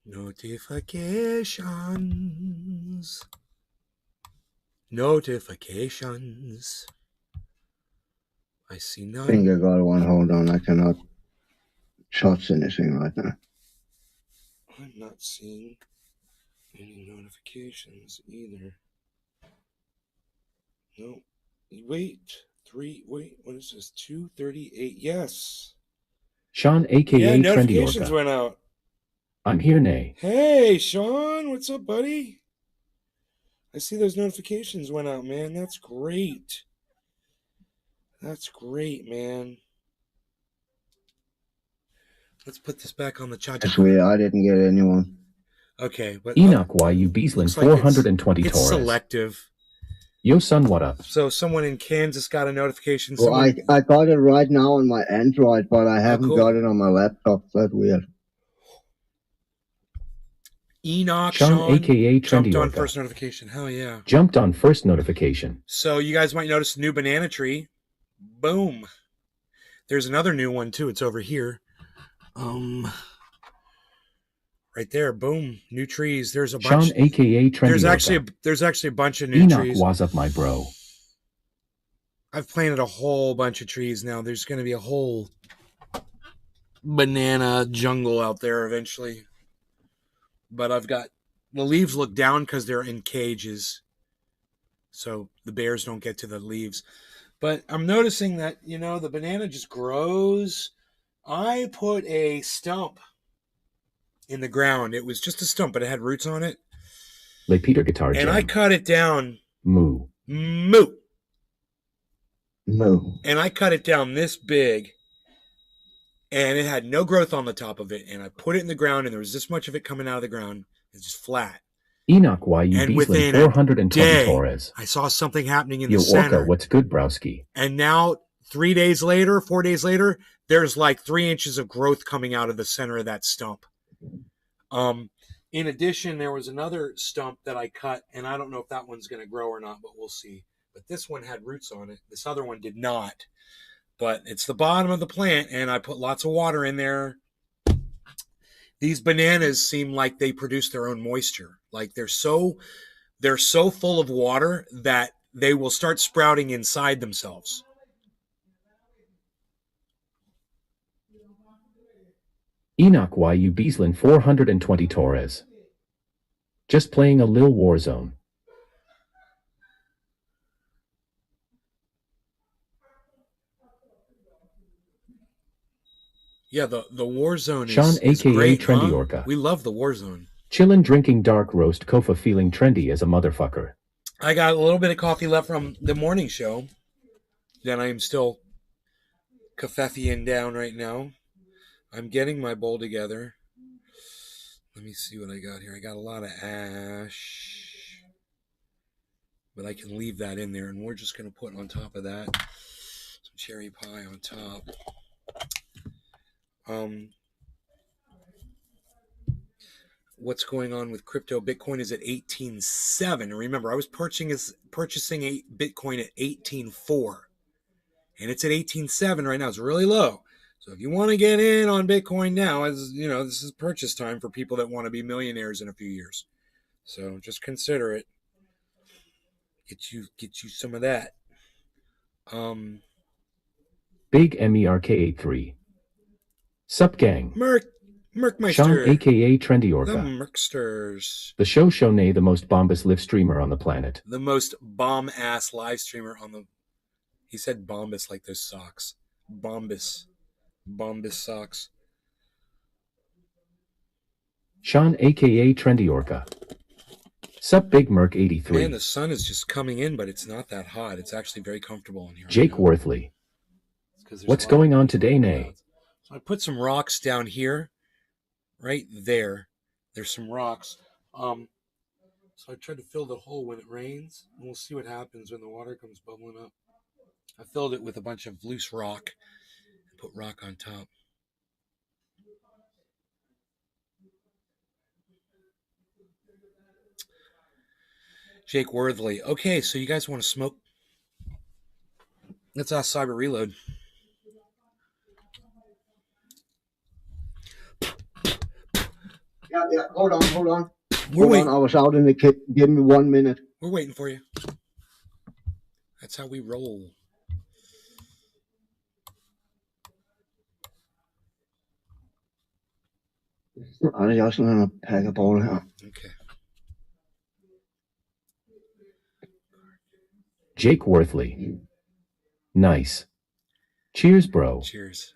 Notifications. Notifications. I see I think I none. got one. Hold on. I cannot touch anything right now. I'm not seeing any notifications either. No. Wait. What is this? 2:38. Yes. Sean, Yeah, aka Trendy notifications Orca. went out. I'm here, Nay. Hey, Sean. What's up, buddy? I see those notifications went out, man. That's great. That's great, man. Let's put this back on the chat. It's weird. I didn't get anyone. Okay, but Enoch YU Beaslin looks like 420 it's Torres. selective. Yo, son, what up? So someone in Kansas got a notification. Well, I got it right now on my Android, but I haven't cool. got it on my laptop. That's weird. Enoch Sean, aka Trendy jumped on Orca. first notification. Hell yeah. Jumped on first notification. So you guys might notice a new banana tree. Boom. There's another new one too. It's over here. Right there. Boom. New trees. There's a bunch. Sean, aka Trendy There's actually a bunch of new Enoch trees. was up, my bro. I've planted a whole bunch of trees now. There's going to be a whole banana jungle out there eventually. But I've got the leaves look down because they're in cages, so the bears don't get to the leaves. But I'm noticing that, the banana just grows. I put a stump in the ground. It was just a stump, but it had roots on it. Lay Peter guitar jam. And I cut it down. Moo. Moo. No. And I cut it down this big, and it had no growth on the top of it. And I put it in the ground, and there was this much of it coming out of the ground. It's just flat. Enoch YU And Beaslin within 420 day, Torres. I saw something happening in Yo, the center. Orca, what's good, browski? And now 4 days later, there's like 3 inches of growth coming out of the center of that stump. In addition, there was another stump that I cut, and I don't know if that one's going to grow or not, but we'll see. But this one had roots on it. This other one did not. But it's the bottom of the plant, and I put lots of water in there. These bananas seem like they produce their own moisture. Like they're so full of water that they will start sprouting inside themselves. Enoch YU Beaslin 420 Torres. Just playing a lil Warzone. Yeah, the Warzone Sean, is aka great, Trendy huh? Orca. We love the Warzone. Chillin' drinking dark roast kofa feeling trendy as a motherfucker. I got a little bit of coffee left from the morning show. Then I am still caffeine down right now. I'm getting my bowl together. Let me see what I got here. I got a lot of ash. But I can leave that in there. And we're just going to put on top of that some cherry pie on top. What's going on with crypto? Bitcoin is at 18.7. Remember, I was purchasing a Bitcoin at 18.4. And it's at 18.7 right now. It's really low. So if you want to get in on Bitcoin now, as you know, this is purchase time for people that want to be millionaires in a few years. So just consider it. Get you some of that. Big MERK83. Sup gang. Merkmeister. Sean, aka Trendy Orca. The Merksters. The show Nay, the most bombus live streamer on the planet. The most bomb-ass live streamer on the... He said bombus like those socks. Bombus socks. Sean, aka Trendy Orca. Sup Big Merc 83. Man, the sun is just coming in, but it's not that hot. It's actually very comfortable in here. Jake Worthley. What's going on today, Nay? So I put some rocks down here. Right there. There's some rocks. So I tried to fill the hole when it rains. And we'll see what happens when the water comes bubbling up. I filled it with a bunch of loose rock. And put rock on top. Jake Worthley. Okay, so you guys want to smoke? Let's ask Cyber Reload. Yeah. Hold on. We're Hold waiting. on. I was out in the kitchen. Give me 1 minute. We're waiting for you. That's how we roll. Jeg også sådan en pakkeball her. Okay. Jake Worthley. Nice. Cheers, bro. Cheers.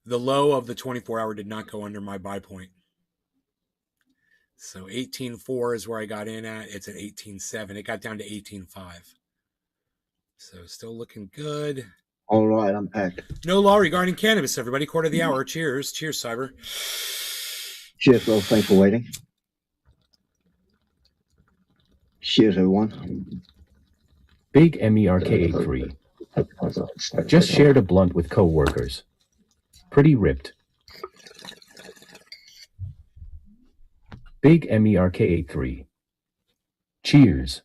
The low of the 24-hour did not go under my buy point. So 18.4 is where I got in at. It's at 18.7. It got down to 18.5. So still looking good. All right, I'm packed. No law regarding cannabis, everybody. Quarter of the hour. Cheers. Cheers, Cyber. Cheers, bro. Thanks for waiting. Cheers, everyone. Big MERK83. Just shared a blunt with co-workers. Pretty ripped. Big MERK83. Cheers.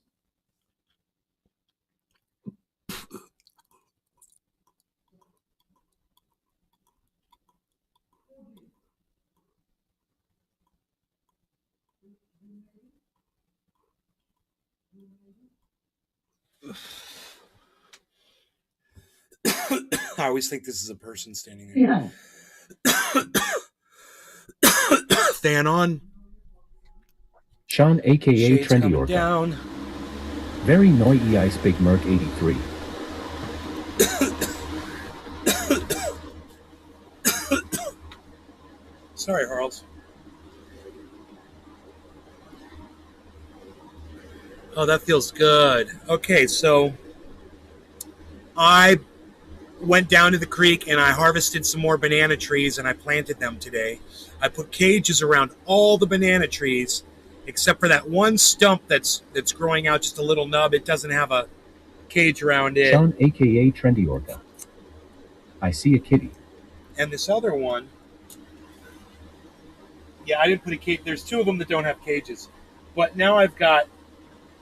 I always think this is a person standing there. Yeah. Fan on. Sean aka Shades Trendy coming Orca. down. Very noisy ice Big Merc 83. Sorry, Harles. Oh, that feels good. Okay, so I went down to the creek and I harvested some more banana trees and I planted them today. I put cages around all the banana trees except for that one stump that's growing out just a little nub. It doesn't have a cage around it. Sean aka Trendy Orca. I see a kitty. And this other one, yeah, I didn't put a cage. There's two of them that don't have cages. But now I've got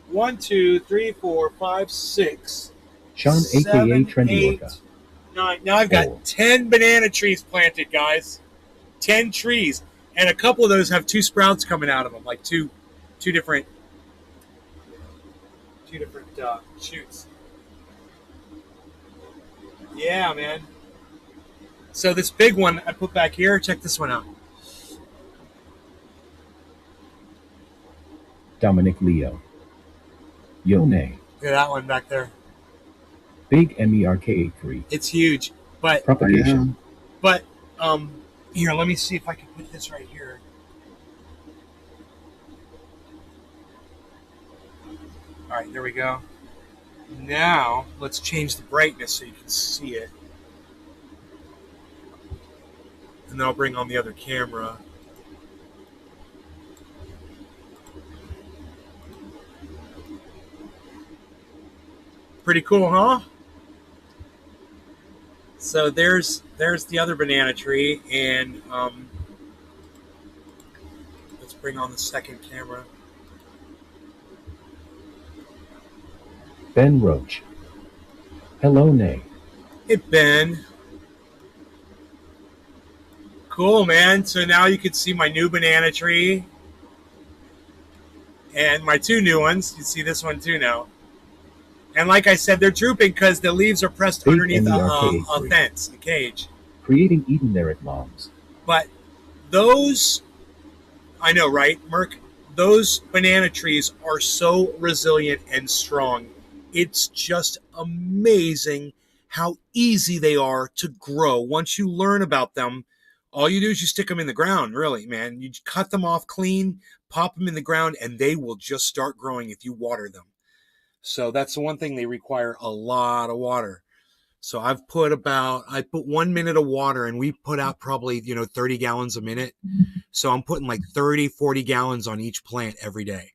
1, 2, 3, 4, 5, 6, Sean 7, aka Trendy 8, Orca. 9. Now I've got 10 banana trees planted, guys. 10 trees. And a couple of those have 2 sprouts coming out of them, like two different shoots. Yeah, man. So this big one I put back here. Check this one out. Dominic Leo. Yone. Look at that one back there. Big MERK83. It's huge. But Propagation. But here, let me see if I can put this right here. All right, there we go. Now let's change the brightness so you can see it, and then I'll bring on the other camera. Pretty cool, huh? So there's the other banana tree, and let's bring on the second camera. Ben Roach. Hello, Nay. Hey, Ben. Cool, man. So now you can see my new banana tree and my 2 new ones. You see this one too now. And like I said, they're drooping because the leaves are pressed Big underneath a MERK83. fence, a cage. Creating Eden there at Mom's. But those, I know, right, Merc? Those banana trees are so resilient and strong. It's just amazing how easy they are to grow. Once you learn about them, all you do is you stick them in the ground, really, man. You cut them off clean, pop them in the ground, and they will just start growing if you water them. So that's the one thing, they require a lot of water. So I put 1 minute of water, and we put out probably, 30 gallons a minute. So I'm putting like 30, 40 gallons on each plant every day.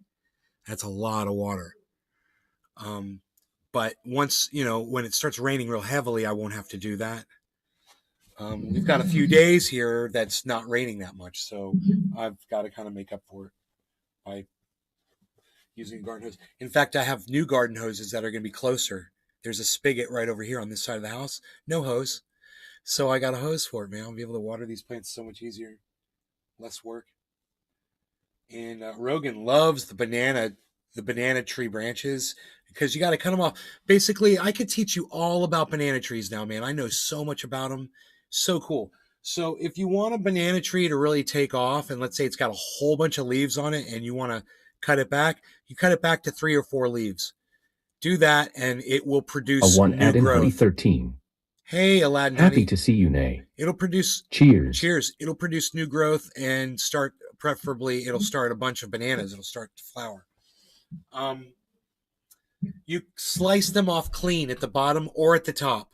That's a lot of water. But once, when it starts raining real heavily, I won't have to do that. We've got a few days here that's not raining that much, so I've got to kind of make up for it by using a garden hose. In fact, I have new garden hoses that are going to be closer. There's a spigot right over here on this side of the house. No hose. So I got a hose for it, man. I'll be able to water these plants so much easier. Less work. And Rogan loves the banana tree branches because you got to cut them off. Basically, I could teach you all about banana trees now, man. I know so much about them. So cool. So if you want a banana tree to really take off, and let's say it's got a whole bunch of leaves on it and you want to cut it back, you cut it back to 3 or 4 leaves. Do that and it will A produce one new add in growth. 2013. Hey, Aladdin, Happy honey. to see you, Nay. It'll produce Cheers. It'll produce new growth and preferably it'll start a bunch of bananas. It'll start to flower. You slice them off clean at the bottom or at the top,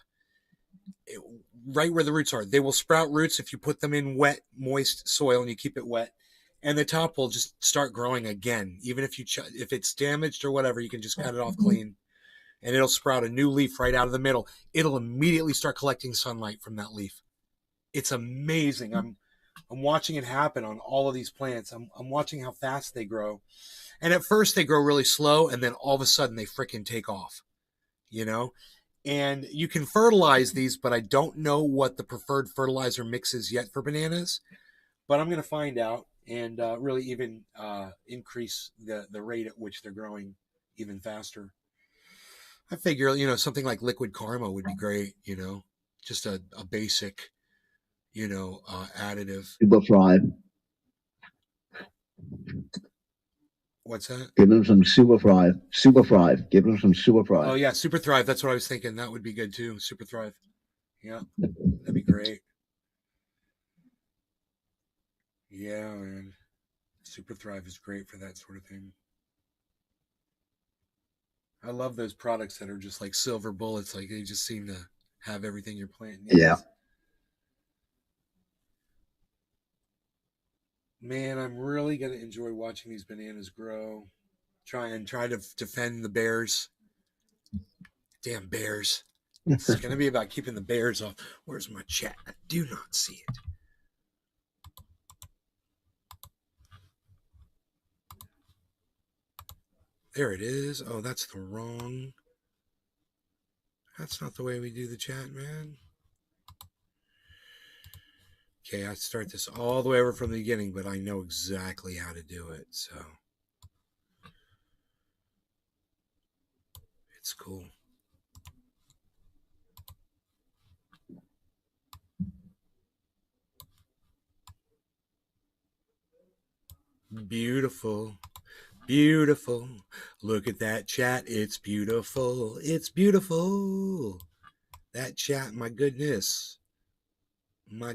right where the roots are. They will sprout roots if you put them in wet, moist soil and you keep it wet. And the top will just start growing again. Even if if it's damaged or whatever, you can just cut it off clean. And it'll sprout a new leaf right out of the middle. It'll immediately start collecting sunlight from that leaf. It's amazing. I'm watching it happen on all of these plants. I'm watching how fast they grow. And at first they grow really slow, and then all of a sudden they freaking take off, you know? And you can fertilize these, but I don't know what the preferred fertilizer mix is yet for bananas. But I'm going to find out and really even increase the rate at which they're growing even faster. I figure, something like liquid karma would be great, just a basic, additive. Super Thrive. What's that? Give them some Super Thrive. Super Thrive. Give them some Super Thrive. Oh, yeah, Super Thrive. That's what I was thinking. That would be good, too. Super Thrive. Yeah, that'd be great. Yeah, man. Super Thrive is great for that sort of thing. I love those products that are just like silver bullets. Like they just seem to have everything your plant needs. Yeah. Man, I'm really going to enjoy watching these bananas grow. Try to defend the bears. Damn bears. It's going to be about keeping the bears off. Where's my chat? I do not see it. There it is. Oh, that's the wrong. That's not the way we do the chat, man. Okay, I start this all the way over from the beginning, but I know exactly how to do it, so it's cool. Beautiful. Beautiful. Look at that chat. It's beautiful. It's beautiful. That chat, my goodness.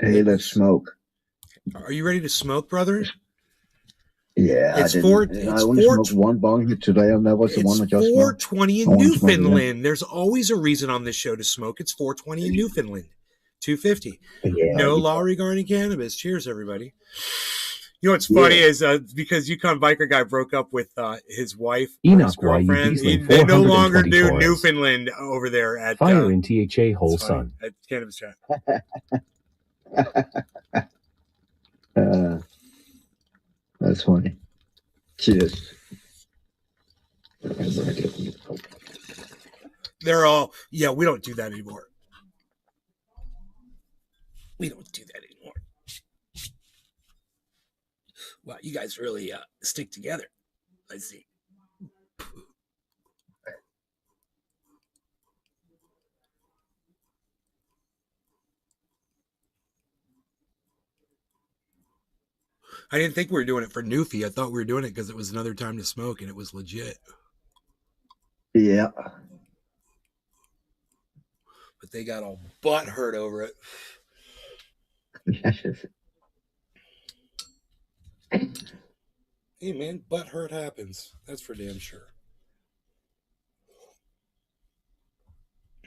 Hey, let's smoke. Are you ready to smoke, brother? Yeah, I only smoked one bong here today, and that was the one I just smoked. It's 4:20 in Newfoundland. There's always a reason on this show to smoke. It's 4:20 in Newfoundland. 250. Yeah, no law regarding cannabis. Cheers, everybody. You know what's funny is because Yukon Biker Guy broke up with his wife, his girlfriend. They no longer do Newfoundland over there at Fire in THA Whole Sun. At Cannabis Chat. That's funny. Cheers. They're all, yeah, we don't do that anymore. We don't do that anymore. Wow, you guys really stick together. Let's see. I didn't think we were doing it for Newfie. I thought we were doing it because it was another time to smoke and it was legit. Yeah. But they got all butt hurt over it. Hey, man, butt hurt happens. That's for damn sure.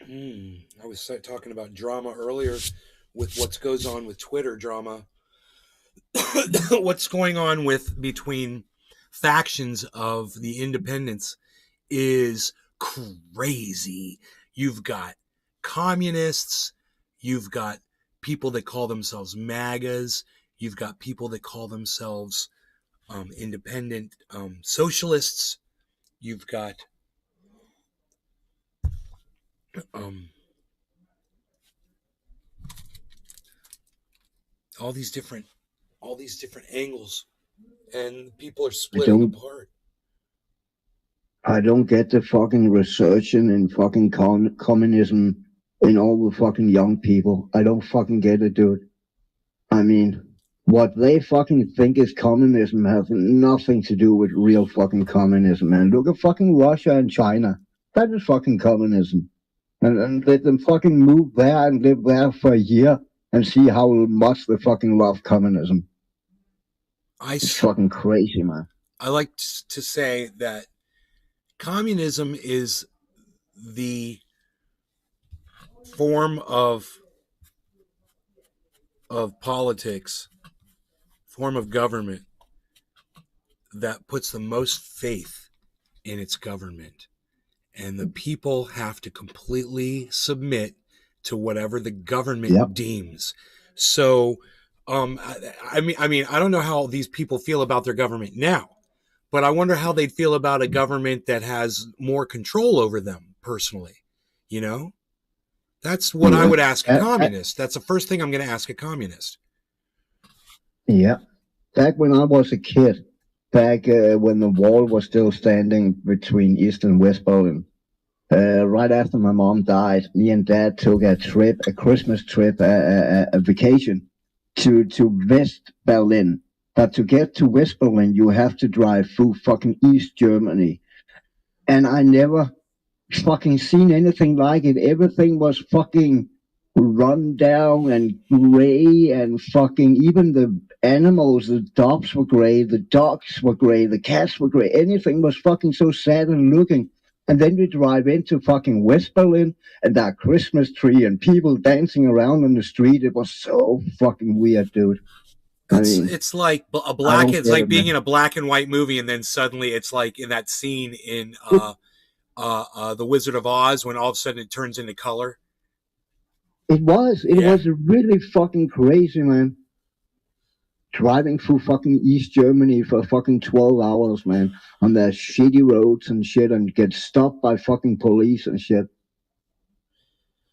I was talking about drama earlier with what goes on with Twitter drama. What's going on between factions of the independents is crazy. You've got communists, you've got people that call themselves MAGAs. You've got people that call themselves independent socialists. You've got um, all these different angles, and people are I splitting don't apart. I don't get the fucking resurgence in fucking communism in all the fucking young people. I don't fucking get it, dude. I mean, what they fucking think is communism has nothing to do with real fucking communism, man. Look at fucking Russia and China. That is fucking communism. And let them fucking move there and live there for a year and see how much they fucking love communism. It's fucking crazy, man. I like to say that communism is the form of politics, form of government that puts the most faith in its government, and the people have to completely submit to whatever the government Yep. deems. So I mean I don't know how these people feel about their government now, but I wonder how they'd feel about a government that has more control over them personally. You know, that's what I Yeah. would ask a communist. That's the first thing I'm going to ask a communist. Yeah. Back when I was a kid, back when the wall was still standing between East and West Berlin, right after my mom died, me and Dad took a trip, a Christmas trip, a vacation to West Berlin. But to get to West Berlin, you have to drive through fucking East Germany. And I never fucking seen anything like it. Everything was fucking run down and gray, and fucking even the animals, the dogs were gray, the dogs were gray, the cats were gray. Anything was fucking so sad and looking. And then we drive into fucking West Berlin and that Christmas tree and people dancing around on the street. It was so fucking weird, dude. I mean, It's like a I black. don't It's get like it, being in man. a black and white movie, and then suddenly it's like in that scene in the Wizard of Oz when all of a sudden it turns into color. It Yeah. was really fucking crazy, man. Driving through fucking East Germany for fucking 12 hours, man, on their shitty roads and shit, and get stopped by fucking police and shit.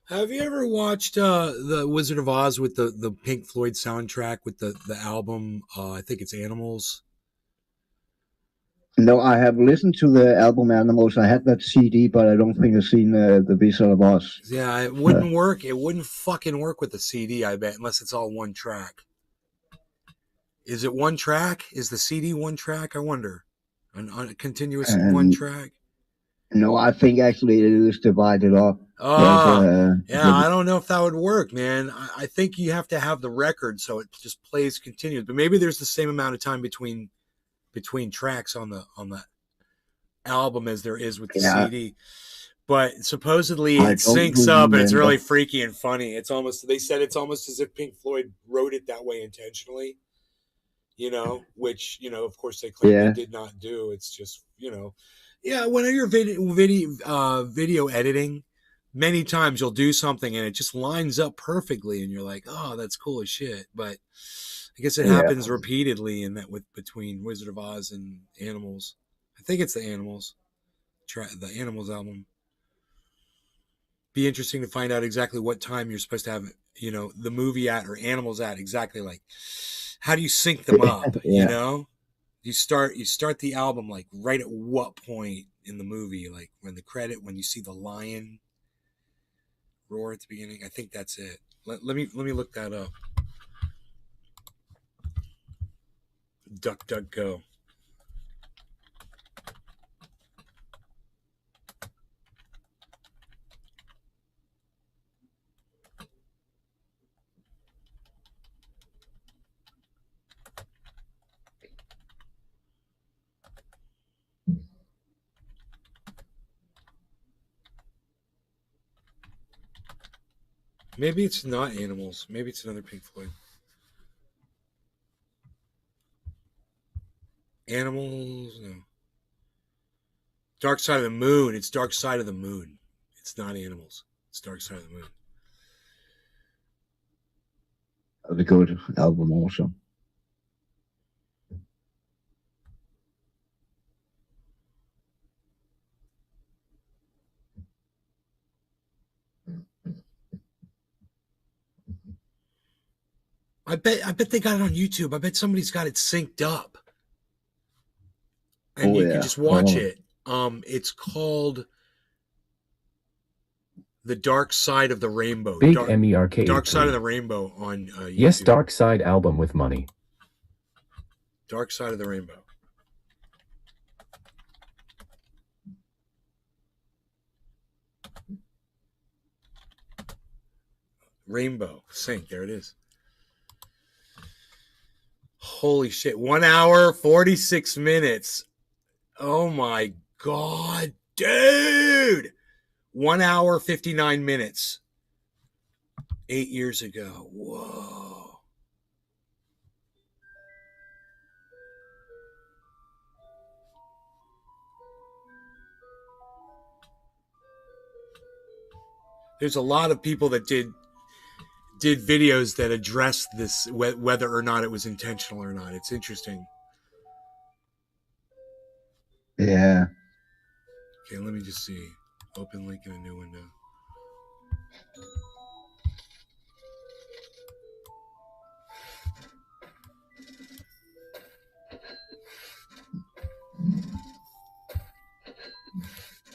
Have you ever watched the Wizard of Oz with the Pink Floyd soundtrack with the album? I think it's Animals. No, I have listened to the album Animals. I had that CD, but I don't think I've seen the Wizard of Oz. Yeah, it wouldn't work. It wouldn't fucking work with the CD, I bet, unless it's all one track. Is it one track? Is the CD one track? I wonder. A continuous one And track? no, I think actually it is divided up. There's Yeah, I don't know if that would work, man. I think you have to have the record so it just plays continuous. But maybe there's the same amount of time between tracks on the album as there is with the yeah. CD. But supposedly I it don't syncs up and it's remember. really freaky and funny. It's almost, they said it's almost as if Pink Floyd wrote it that way intentionally, which, of course they claim they Yeah, did not do. It's just, yeah, when you're video editing, many times you'll do something and it just lines up perfectly and you're like, oh, that's cool as shit. But I guess it yeah, happens repeatedly in that with between Wizard of Oz and Animals. I think it's the Animals, the Animals album. Be interesting to find out exactly what time you're supposed to have, the movie at or Animals at exactly. Like, how do you sync them up? yeah. You start the album like right at what point in the movie? Like when you see the lion roar at the beginning. I think that's it. Let me look that up. Duck, duck, go. Maybe it's not Animals. Maybe it's another Pink Floyd. Animals, no. Dark Side of the Moon. It's Dark Side of the Moon. It's not Animals. It's Dark Side of the Moon. a good album also. I bet they got it on YouTube. I bet somebody's got it synced up. And Oh you can yeah, just watch probably. it. It's called The Dark Side of the Rainbow. Big MERK Dark Side of 83. the Rainbow on YouTube. Yes, Dark Side album with money. Dark Side of the Rainbow. Rainbow sync. There it is. Holy shit. 1 hour, 46 minutes. Oh my God, dude. 1 hour, 59 minutes. 8 years ago. Whoa. There's a lot of people that did videos that addressed this, whether or not it was intentional or not. It's interesting. Yeah. Okay, let me just see. Open link in a new window.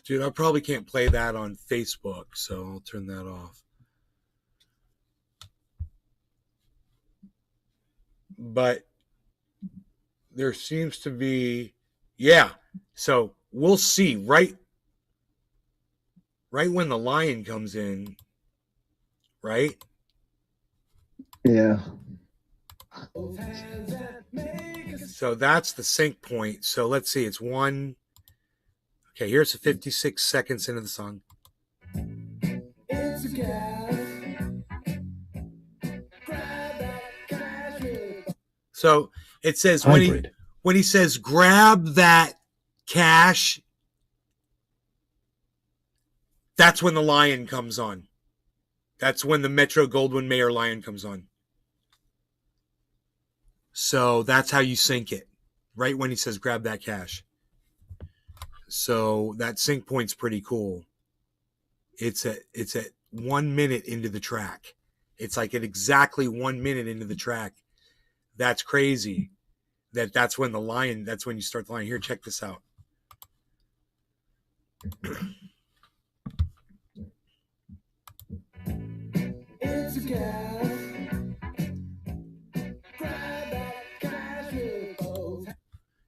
Dude, I probably can't play that on Facebook, so I'll turn that off. But there seems to be, yeah. So we'll see right when the lion comes in, right? Yeah. So that's the sync point. So let's see. It's one. Okay, here's the 56 seconds into the song. So it says Hybrid. when he says grab that cash, that's when the lion comes on. That's when the Metro Goldwyn Mayer lion comes on. So that's how you sync it. Right when he says grab that cash. So that sync point's pretty cool. It's at 1 minute into the track. It's like at exactly 1 minute into the track. That's crazy. That's when that's when you start the lion. Here, check this out. It's a gas.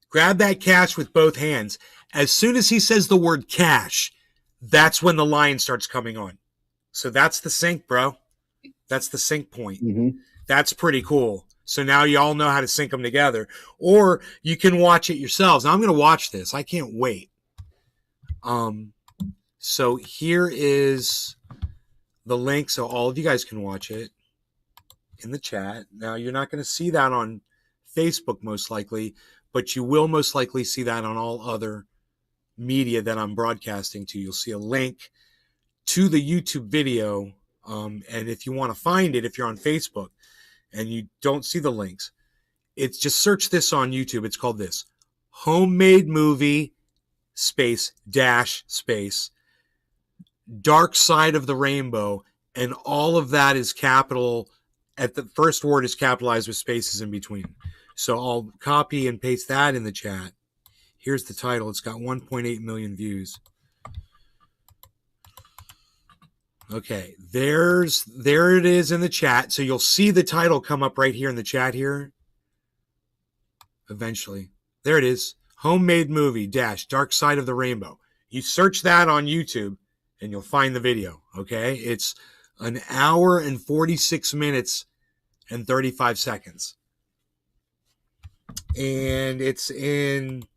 Grab that cash with both hands. As soon as he says the word cash, that's when the lion starts coming on. So that's the sync, bro. That's the sync point. Mm-hmm. That's pretty cool. So now you all know how to sync them together. Or you can watch it yourselves. Now I'm going to watch this. I can't wait. So here is the link so all of you guys can watch it in the chat. Now you're not going to see that on Facebook most likely, but you will most likely see that on all other media that I'm broadcasting to. You'll see a link to the YouTube video. And if you want to find it, if you're on Facebook and you don't see the links, it's just search this on YouTube. It's called this: Homemade Movie space Dark Side of the Rainbow. And all of that is capital. At the first word is capitalized with spaces in between. So I'll copy and paste that in the chat. Here's the title. It's got 1.8 million views. Okay, there it is in the chat. So you'll see the title come up right here in the chat here. Eventually. There it is. Homemade Movie Dark Side of the Rainbow. You search that on YouTube and you'll find the video. Okay, it's 1 hour and 46 minutes and 35 seconds. And it's in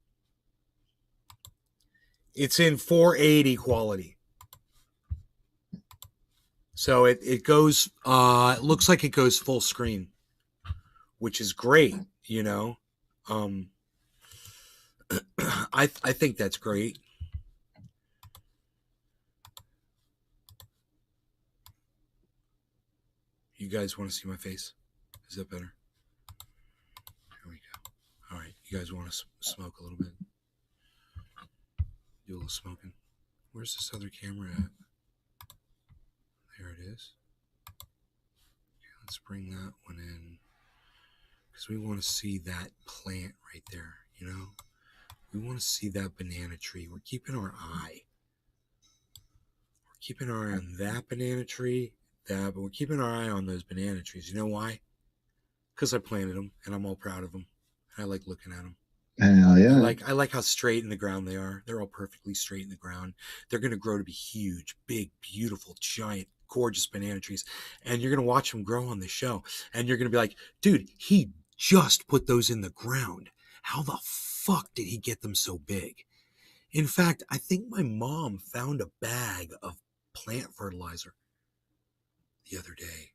480 quality. So it goes, it looks like it goes full screen, which is great, you know. I think that's great. You guys want to see my face? Is that better? Here we go. All right, you guys want to smoke a little bit? Do a little smoking. Where's this other camera at? There it is. Okay, let's bring that one in because we want to see that plant right there. You know, we want to see that banana tree. We're keeping our eye. We're keeping our eye on that banana tree, but we're keeping our eye on those banana trees. You know why? Because I planted them and I'm all proud of them. I like looking at them. Yeah. I like how straight in the ground they are. They're all perfectly straight in the ground. They're going to grow to be huge, big, beautiful, giant, gorgeous banana trees. And you're going to watch them grow on the show. And you're going to be like, dude, he just put those in the ground. How the fuck did he get them so big? In fact, I think my mom found a bag of plant fertilizer the other day.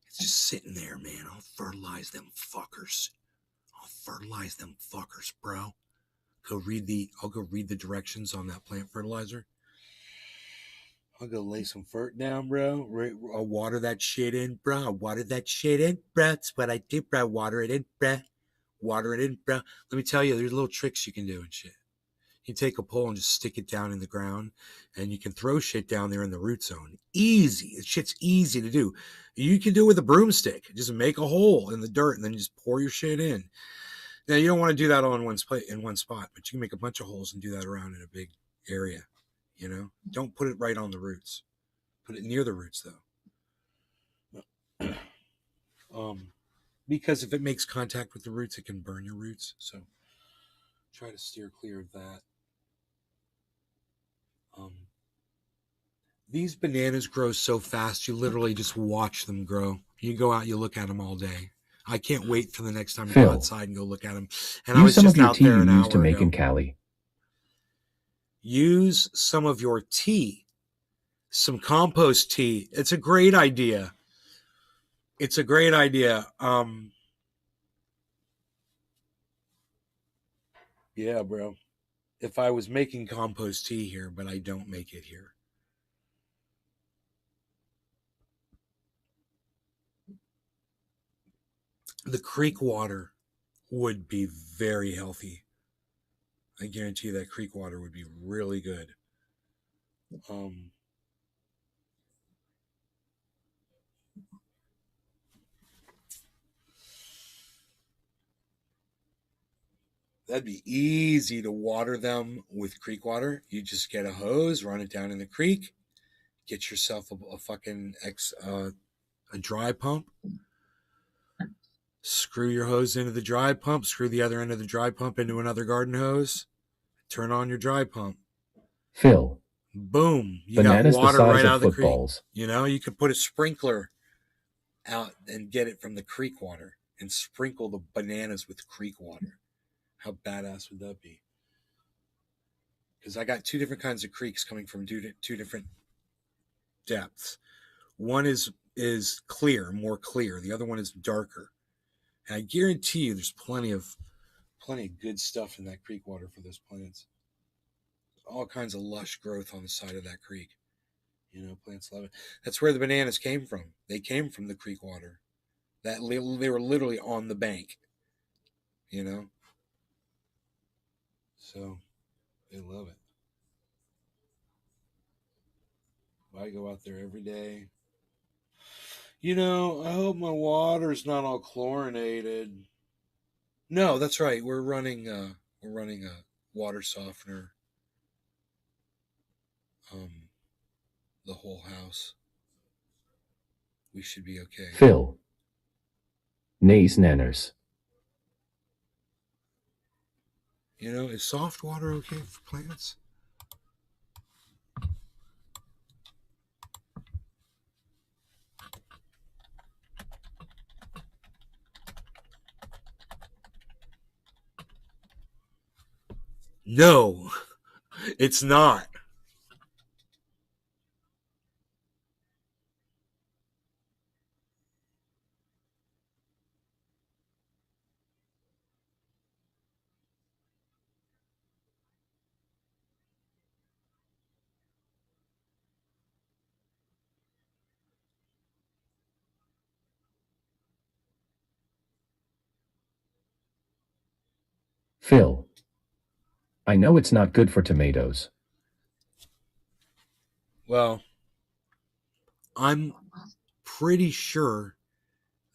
It's just sitting there, man. I'll fertilize them fuckers. Bro. I'll go read the directions on that plant fertilizer. I'll go lay some fert down, bro. I'll water that shit in, bro. That's what I do, bro. Water it in, bro. Let me tell you, there's little tricks you can do and shit. You take a pole and just stick it down in the ground, and you can throw shit down there in the root zone. Easy. This shit's easy to do. You can do it with a broomstick. Just make a hole in the dirt, and then you just pour your shit in. Now, you don't want to do that all in one spot, but you can make a bunch of holes and do that around in a big area. You know, don't put it right on the roots. Put it near the roots, though. Because if it makes contact with the roots, it can burn your roots. So try to steer clear of that. These bananas grow so fast, you literally just watch them grow. You go out, you look at them all day. I can't wait for the next time to go outside and go look at them. And I was some just of your out tea there you an used to hour make ago. in Cali. Use some of your tea, some compost tea. It's a great idea. Yeah, bro. If I was making compost tea here, but I don't make it here. The creek water would be very healthy. I guarantee you that creek water would be really good. That'd be easy to water them with creek water. You just get a hose, run it down in the creek, get yourself a fucking a dry pump. Screw your hose into the dry pump, screw the other end of the dry pump into another garden hose, turn on your dry pump. Phil. Boom. You Bananas got water the size right of out of the creek. footballs. You know, you could put a sprinkler out and get it from the creek water and sprinkle the bananas with creek water. How badass would that be? Because I got two different kinds of creeks coming from two different depths. One is clear, more clear. The other one is darker. And I guarantee you there's plenty of good stuff in that creek water for those plants. All kinds of lush growth on the side of that creek. You know, plants love it. That's where the bananas came from. They came from the creek water. They were literally on the bank. You know? So they love it. I go out there every day. You know, I hope my water's not all chlorinated. No, that's right. We're running a water softener. The whole house. We should be okay. Phil. Nays nanners. You know, is soft water okay for plants? No, it's not. Phil. I know it's not good for tomatoes. Well, I'm pretty sure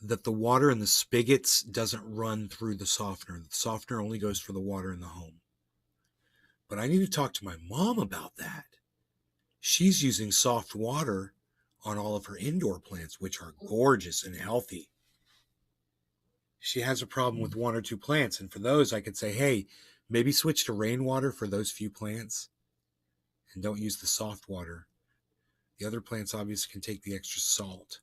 that the water in the spigots doesn't run through the softener. The softener only goes for the water in the home. But I need to talk to my mom about that. She's using soft water on all of her indoor plants, which are gorgeous and healthy. She has a problem with one or two plants, and for those, I could say, hey, maybe switch to rainwater for those few plants and don't use the soft water. The other plants obviously can take the extra salt.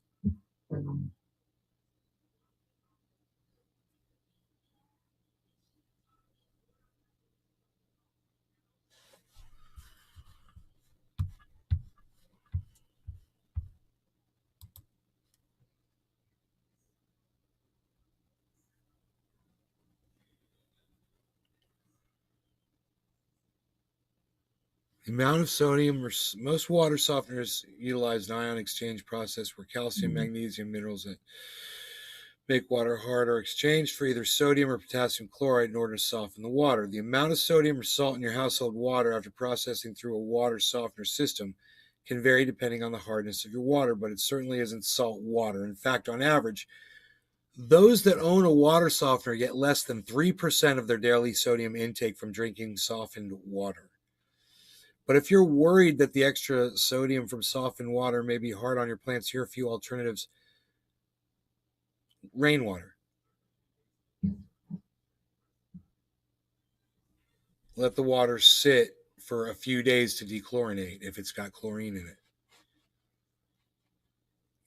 The amount of sodium, most water softeners utilize an ion exchange process where calcium, magnesium, minerals that make water hard are exchanged for either sodium or potassium chloride in order to soften the water. The amount of sodium or salt in your household water after processing through a water softener system can vary depending on the hardness of your water, but it certainly isn't salt water. In fact, on average, those that own a water softener get less than 3% of their daily sodium intake from drinking softened water. But if you're worried that the extra sodium from softened water may be hard on your plants, here are a few alternatives. Rainwater. Let the water sit for a few days to dechlorinate if it's got chlorine in it.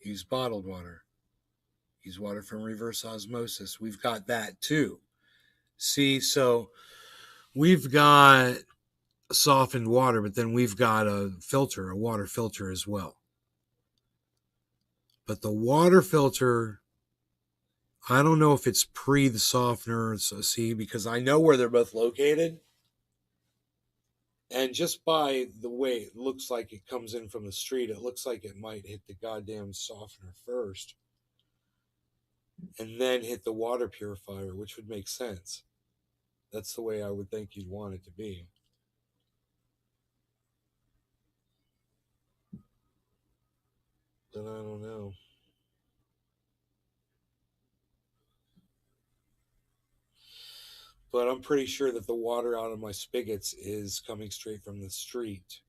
Use bottled water. Use water from reverse osmosis. We've got that too. See, so we've got softened water, but then we've got a filter, a water filter as well. But the water filter, I don't know if it's pre the softener. So see, because I know where they're both located. And just by the way it looks like it comes in from the street, it looks like it might hit the goddamn softener first and then hit the water purifier, which would make sense. That's the way I would think you'd want it to be. But I don't know. But I'm pretty sure that the water out of my spigots is coming straight from the street.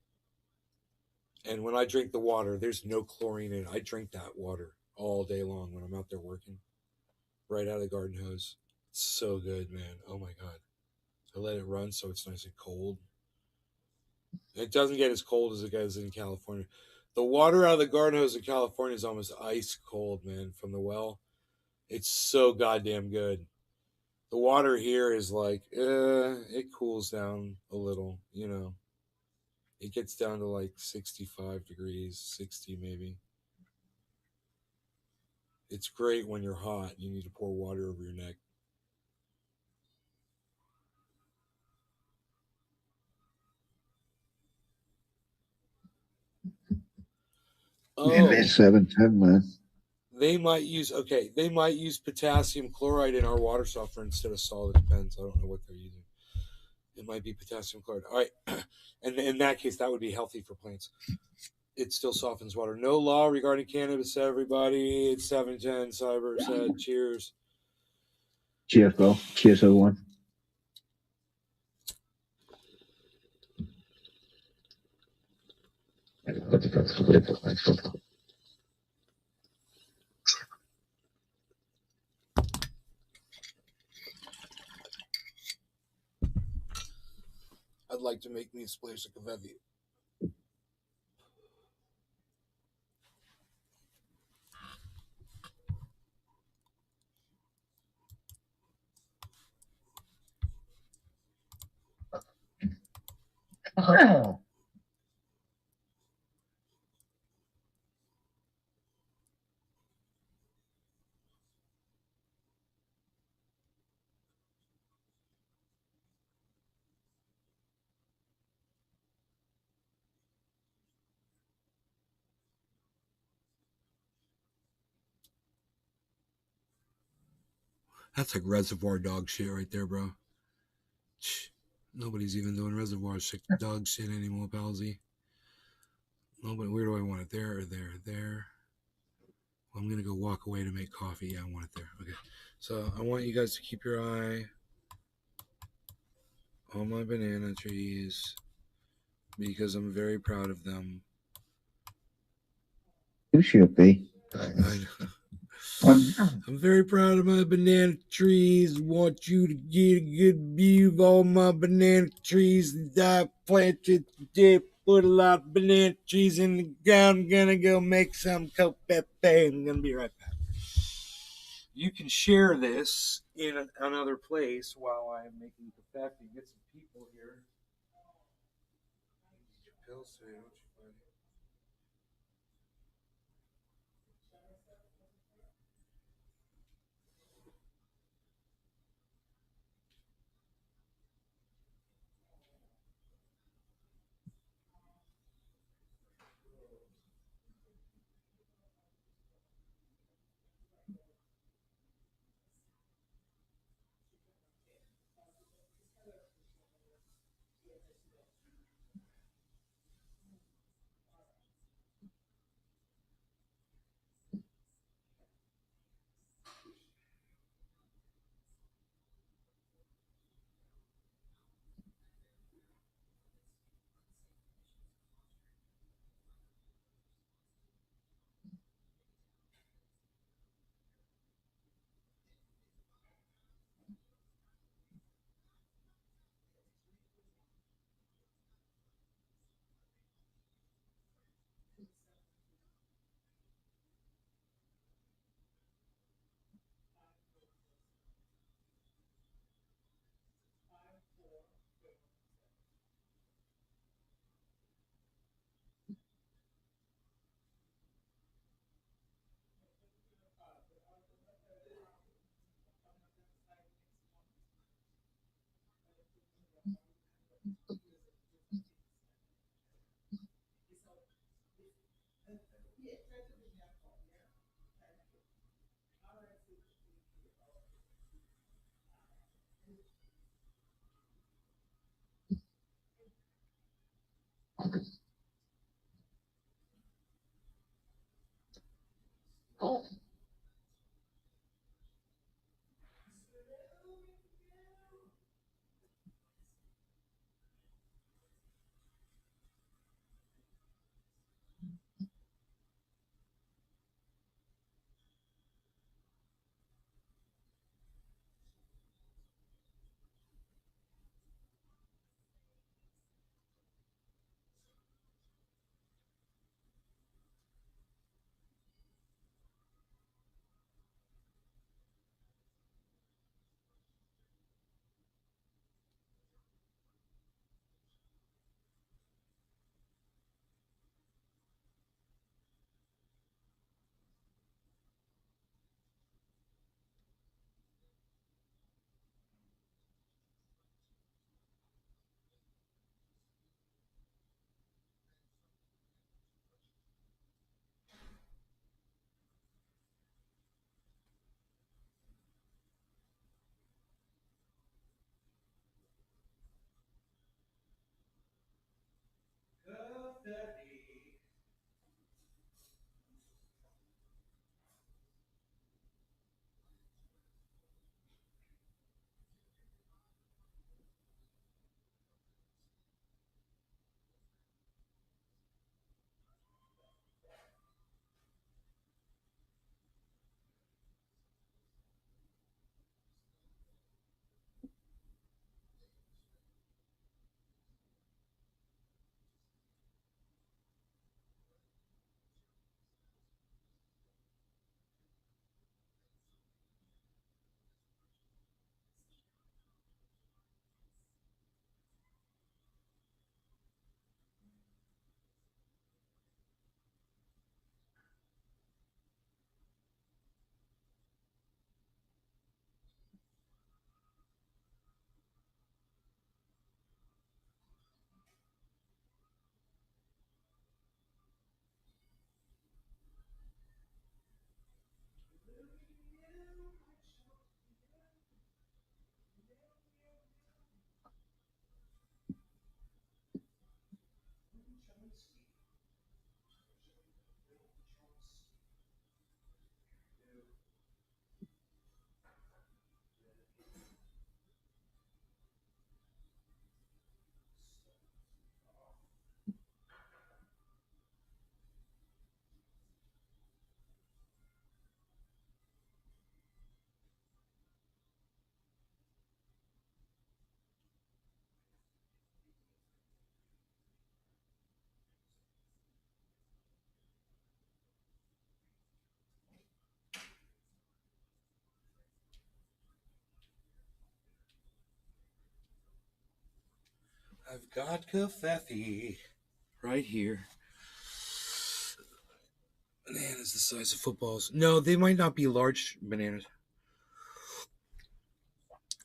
And when I drink the water, there's no chlorine in it. I drink that water all day long when I'm out there working, right out of the garden hose. It's so good, man. Oh my God. I let it run so it's nice and cold. It doesn't get as cold as it gets in California. The water out of the garden hose in California is almost ice cold, man, from the well. It's so goddamn good. The water here is like, it cools down a little, you know. It gets down to like 65 degrees, 60 maybe. It's great when you're hot. You need to pour water over your neck. And Oh, it's 710, man. they might use potassium chloride in our water softener instead of salt. It depends. I don't know what they're using. It might be potassium chloride. All right, and in that case, that would be healthy for plants. It still softens water. No law regarding cannabis. Everybody, it's 710. Cyber said, cheers. Cheers, bro. Cheers, everyone. I'd like to make me a splash of Kavevi. That's like reservoir dog shit right there, bro. Nobody's even doing reservoir dog shit anymore, palsy. Nobody. Where do I want it? There or there? There. Well, I'm gonna go walk away to make coffee. Yeah, I want it there. Okay. So I want you guys to keep your eye on my banana trees because I'm very proud of them. You should be. I know. I'm very proud of my banana trees. Want you to get a good view of all my banana trees that I planted today. Put a lot of banana trees in the ground. I'm gonna go make some copepe. I'm gonna be right back. You can share this in another place while I'm making copepe. Get some people here. You need your pills today, don't you, buddy? I've got covfefe right here. Bananas the size of footballs. No, they might not be large bananas.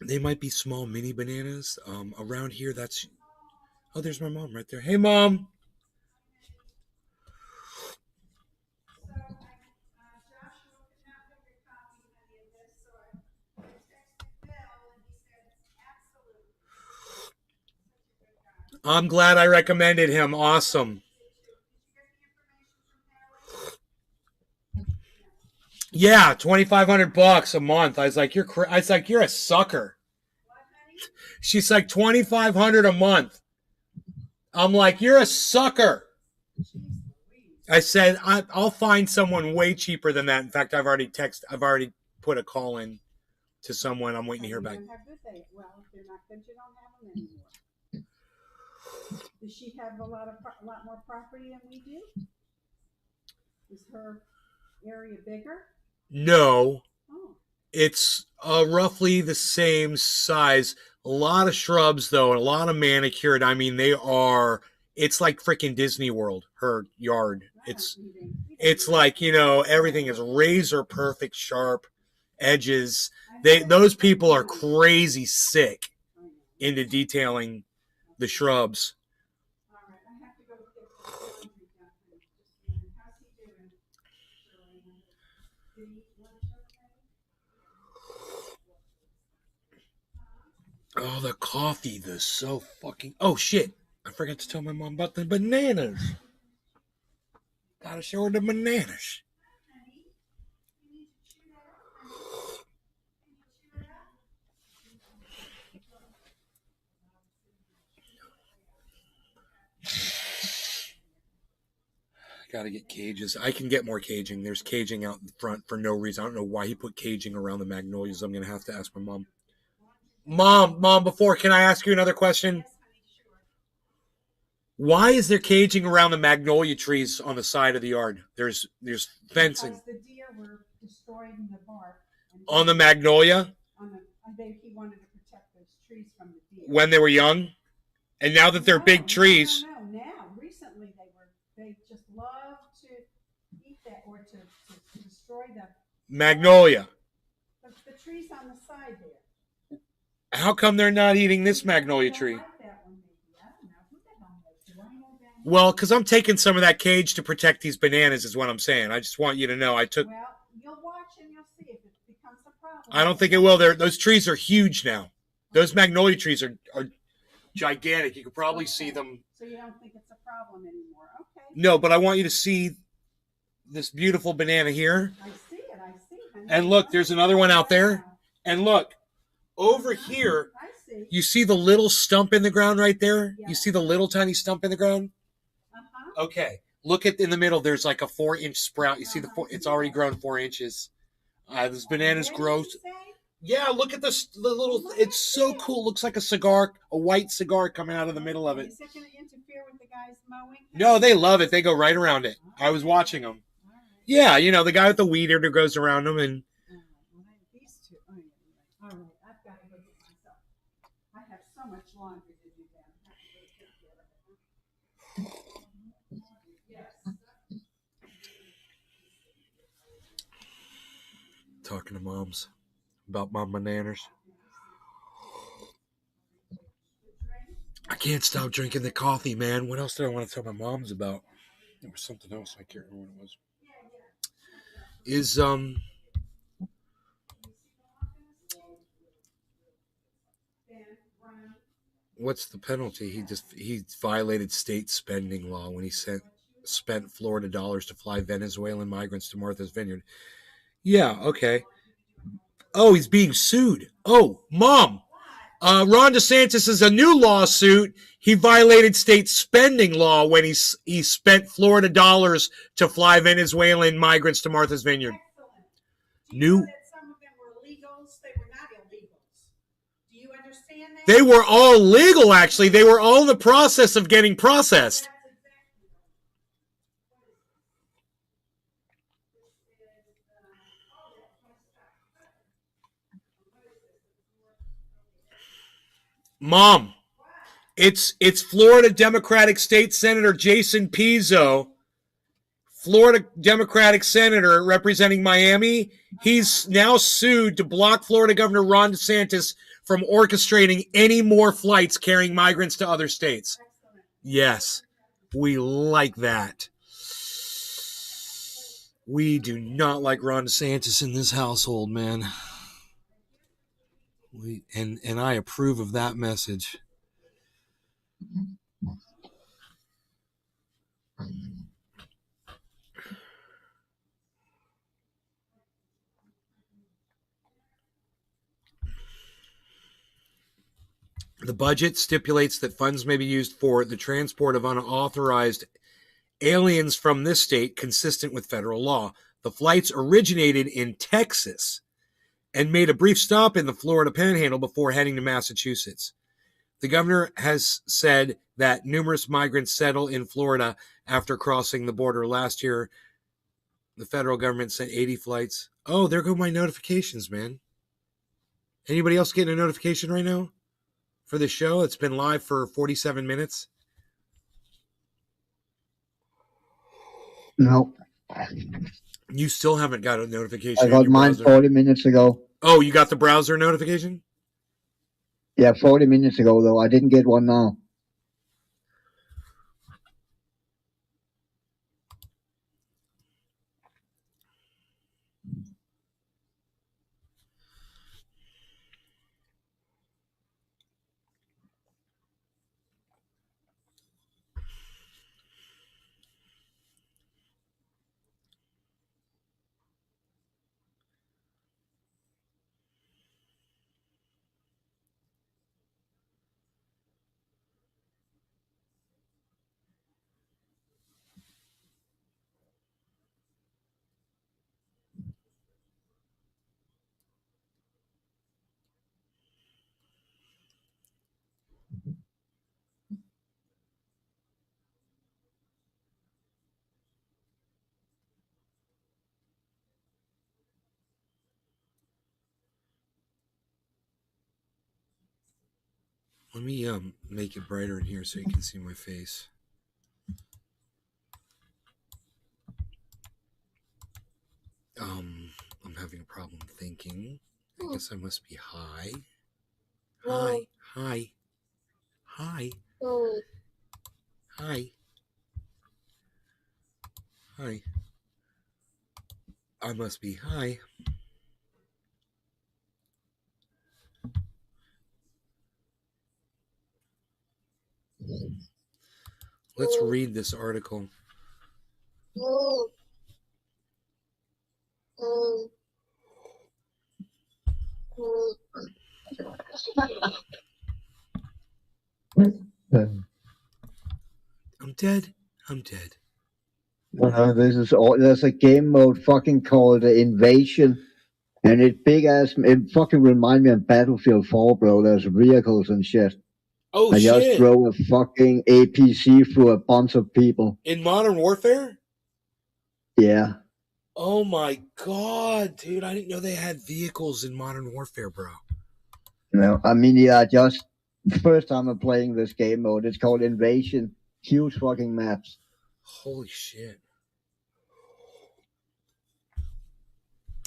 They might be small mini bananas. Around here, that's... Oh, there's my mom right there. Hey, Mom. I'm glad I recommended him. Awesome. Yeah, $2,500 a month. I was like, you're a sucker. She's like, $2,500 a month. I'm like, you're a sucker. I said, I'll find someone way cheaper than that. In fact, I've already put a call in to someone. I'm waiting to hear back. Well, if they're not good, you don't have them anymore. Does she have a lot more property than we do? Is her area bigger? No. Oh. It's roughly the same size. A lot of shrubs, though, and a lot of manicured. I mean, it's like freaking Disney World, her yard. It's like, everything is razor perfect, sharp edges. Those people are crazy sick into detailing the shrubs. All right, I have to go get the laundry done. How's he doing? Did he eat lunch okay? Oh, the coffee is so fucking... Oh, shit. I forgot to tell my mom about the bananas. Gotta show her the bananas. Gotta get cages. I can get more caging. There's caging out in front for no reason. I don't know why he put caging around the magnolias. I'm gonna have to ask my mom. Mom, can I ask you another question? Why is there caging around the magnolia trees on the side of the yard? There's fencing. Because the deer were destroying the bark. On the magnolia? I think he wanted to protect those trees from the deer. When they were young? And now that they're big trees? No. Now, recently they just love to eat that or to destroy the magnolia. The trees on the side there. How come they're not eating this magnolia tree? Well, because I'm taking some of that cage to protect these bananas is what I'm saying. I just want you to know I took... Well, you'll watch and you'll see if it becomes a problem. I don't think it will. Those trees are huge now. Those magnolia trees are gigantic. You could probably see them. So you don't think it's a problem anymore. Okay. No, but I want you to see this beautiful banana here. I see it. And look, there's another one out there. And look, over here, you see the little stump in the ground right there? Yeah. You see the little tiny stump in the ground? Okay, look in the middle. There's like a 4-inch sprout. You see it's already grown 4 inches. This bananas grow. Yeah, look at the little. It's so cool. Looks like a white cigar coming out of the middle of it. Is it going to interfere with the guys mowing? No, they love it. They go right around it. I was watching them. Yeah, the guy with the weed eater goes around them and. These two. Oh, yeah. All right, I've got to go get myself. I have so much laundry to do then. I have to go take care of it. Talking to moms about my bananas. I can't stop drinking the coffee, man. What else did I want to tell my moms about? There was something else. I can't remember what it was. What's the penalty? He violated state spending law when he spent Florida dollars to fly Venezuelan migrants to Martha's Vineyard. Yeah, okay. Oh, he's being sued. Oh, Mom. Ron DeSantis is a new lawsuit. He violated state spending law when he spent Florida dollars to fly Venezuelan migrants to Martha's Vineyard. Do you know that some of them were illegals? They were not illegals. Do you understand that? They were all legal, actually. They were all in the process of getting processed. Mom, It's Florida Democratic State Senator Jason Pizzo, Florida Democratic Senator representing Miami. He's now sued to block Florida Governor Ron DeSantis from orchestrating any more flights carrying migrants to other states. Yes, we like that. We do not like Ron DeSantis in this household, man. And I approve of that message. The budget stipulates that funds may be used for the transport of unauthorized aliens from this state consistent with federal law. The flights originated in Texas and made a brief stop in the Florida Panhandle before heading to Massachusetts. The governor has said that numerous migrants settle in Florida after crossing the border. Last year, the federal government sent 80 flights. Oh, there go my notifications, man. Anybody else getting a notification right now for this show? It's been live for 47 minutes. No. You still haven't got a notification. I got mine 40 minutes ago. Oh, you got the browser notification? Yeah, 40 minutes ago, though. I didn't get one now. Let me make it brighter in here so you can see my face. I'm having a problem thinking. I guess I must be high. Hi. Hi. Hi. Hi. Hi. I must be high. Let's read this article. I'm dead. I'm dead. There's a game mode fucking called Invasion, and it fucking remind me of Battlefield 4, bro. There's vehicles and shit. Oh, I shit. just drove a fucking APC through a bunch of people. In Modern Warfare? Yeah. Oh my god, dude. I didn't know they had vehicles in Modern Warfare, bro. No, I mean, yeah, just first time I'm playing this game mode. It's called Invasion. Huge fucking maps. Holy shit.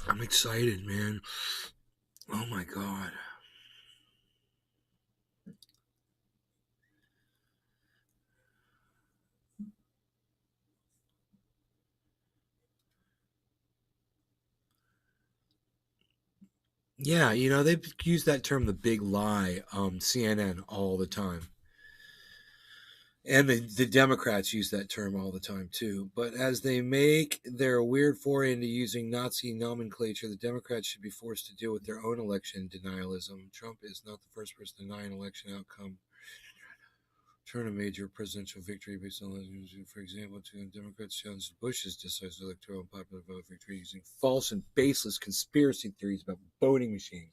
I'm excited, man. Oh my god. Yeah, you know, they've used that term, the big lie, CNN all the time. And the Democrats use that term all the time, too. But as they make their weird foray into using Nazi nomenclature, the Democrats should be forced to deal with their own election denialism. Trump is not the first person to deny an election outcome. Turn a major presidential victory based on, for example, to Democrats challenged Bush's decisive electoral and popular vote victory using false and baseless conspiracy theories about voting machines.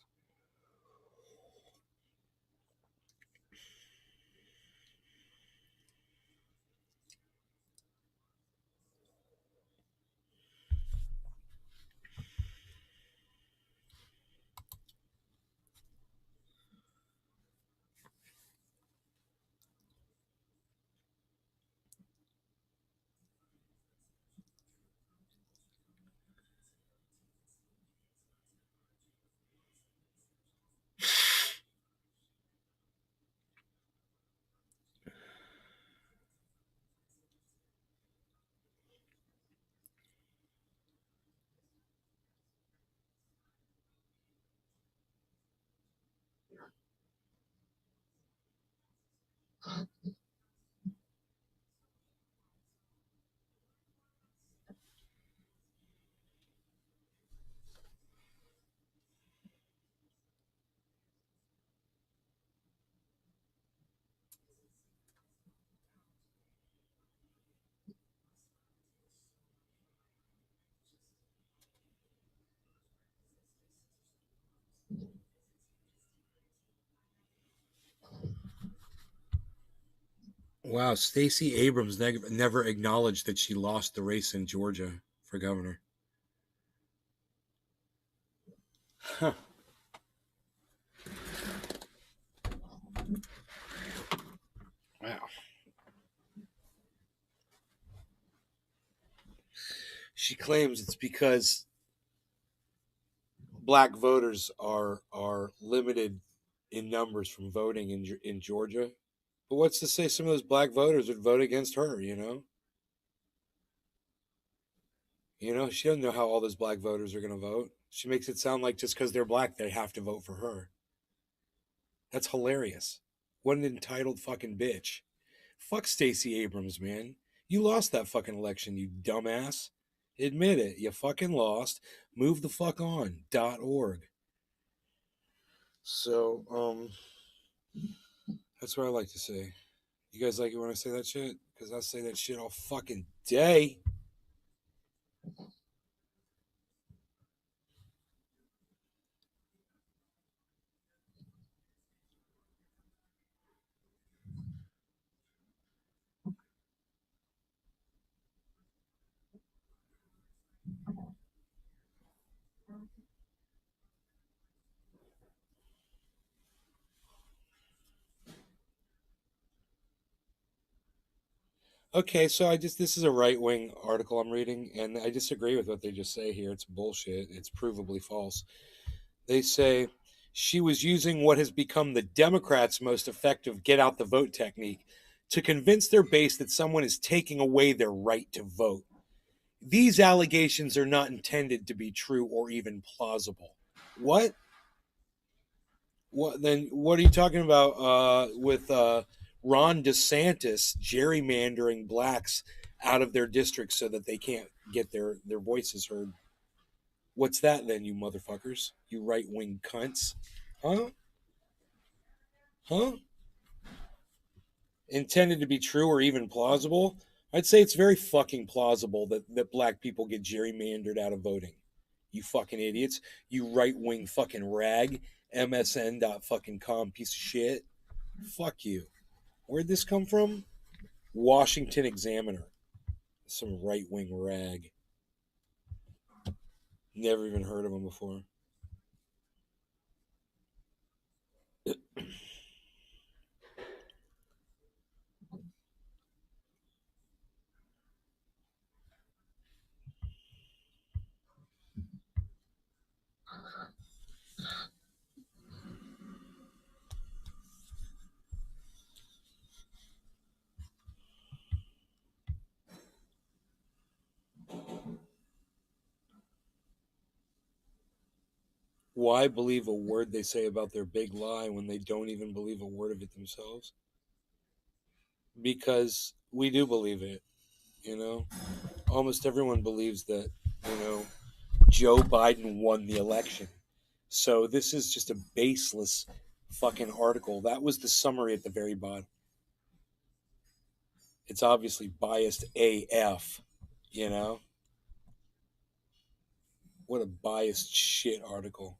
Wow, Stacey Abrams never acknowledged that she lost the race in Georgia for governor. Huh. Wow. She claims it's because black voters are limited in numbers from voting in Georgia. But what's to say some of those black voters would vote against her, you know? You know, she doesn't know how all those black voters are going to vote. She makes it sound like just because they're black, they have to vote for her. That's hilarious. What an entitled fucking bitch. Fuck Stacey Abrams, man. You lost that fucking election, you dumbass. Admit it. You fucking lost. Move the fuck on. .org. So, that's what I like to say. You guys like it when I say that shit? Because I say that shit all fucking day. Okay, so this is a right wing article I'm reading, and I disagree with what they just say here. It's bullshit. It's provably false. They say she was using what has become the Democrats' most effective get out the vote technique to convince their base that someone is taking away their right to vote. These allegations are not intended to be true or even plausible. What? What then? What are you talking about with Ron DeSantis gerrymandering blacks out of their districts so that they can't get their voices heard? What's that then, you motherfuckers? You right wing cunts? Huh? Huh? Intended to be true or even plausible? I'd say it's very fucking plausible that black people get gerrymandered out of voting. You fucking idiots. You right wing fucking rag. MSN.com piece of shit. Fuck you. Where'd this come from? Washington Examiner. Some right wing rag. Never even heard of him before. Why believe a word they say about their big lie when they don't even believe a word of it themselves? Because we do believe it, you know? Almost everyone believes that, you know, Joe Biden won the election. So this is just a baseless fucking article. That was the summary at the very bottom. It's obviously biased AF, you know? What a biased shit article.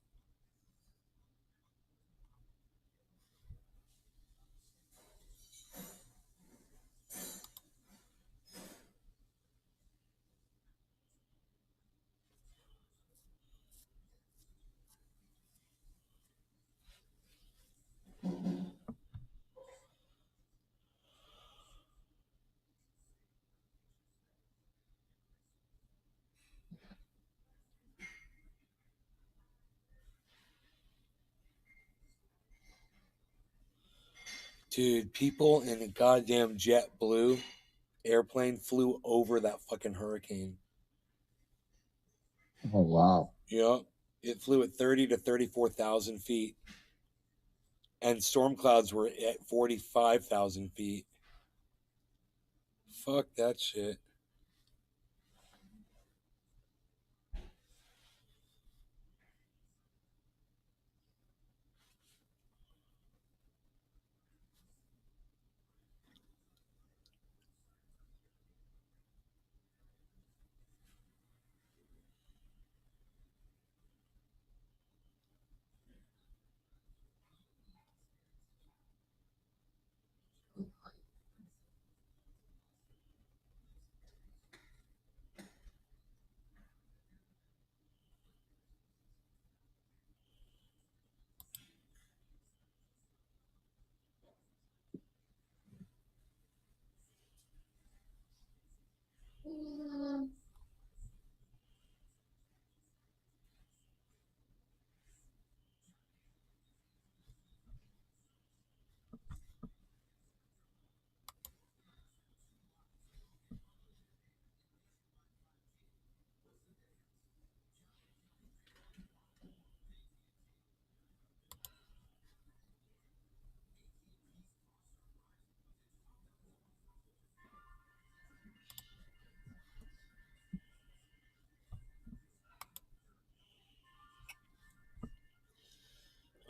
Dude, people in a goddamn JetBlue airplane flew over that fucking hurricane. Oh, wow. Yeah. It flew at 30 to 34,000 feet. and storm clouds were at 45,000 feet. Fuck that shit.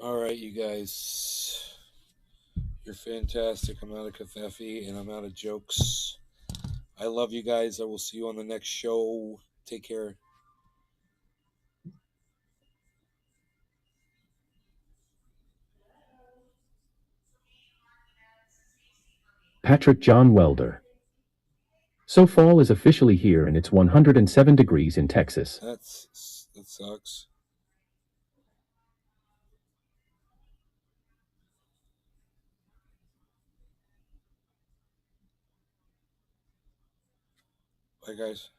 All right, you guys. You're fantastic. I'm out of Covfefe and I'm out of jokes. I love you guys. I will see you on the next show. Take care. Patrick John Welder. So fall is officially here and it's 107 degrees in Texas. That sucks. Bye, guys.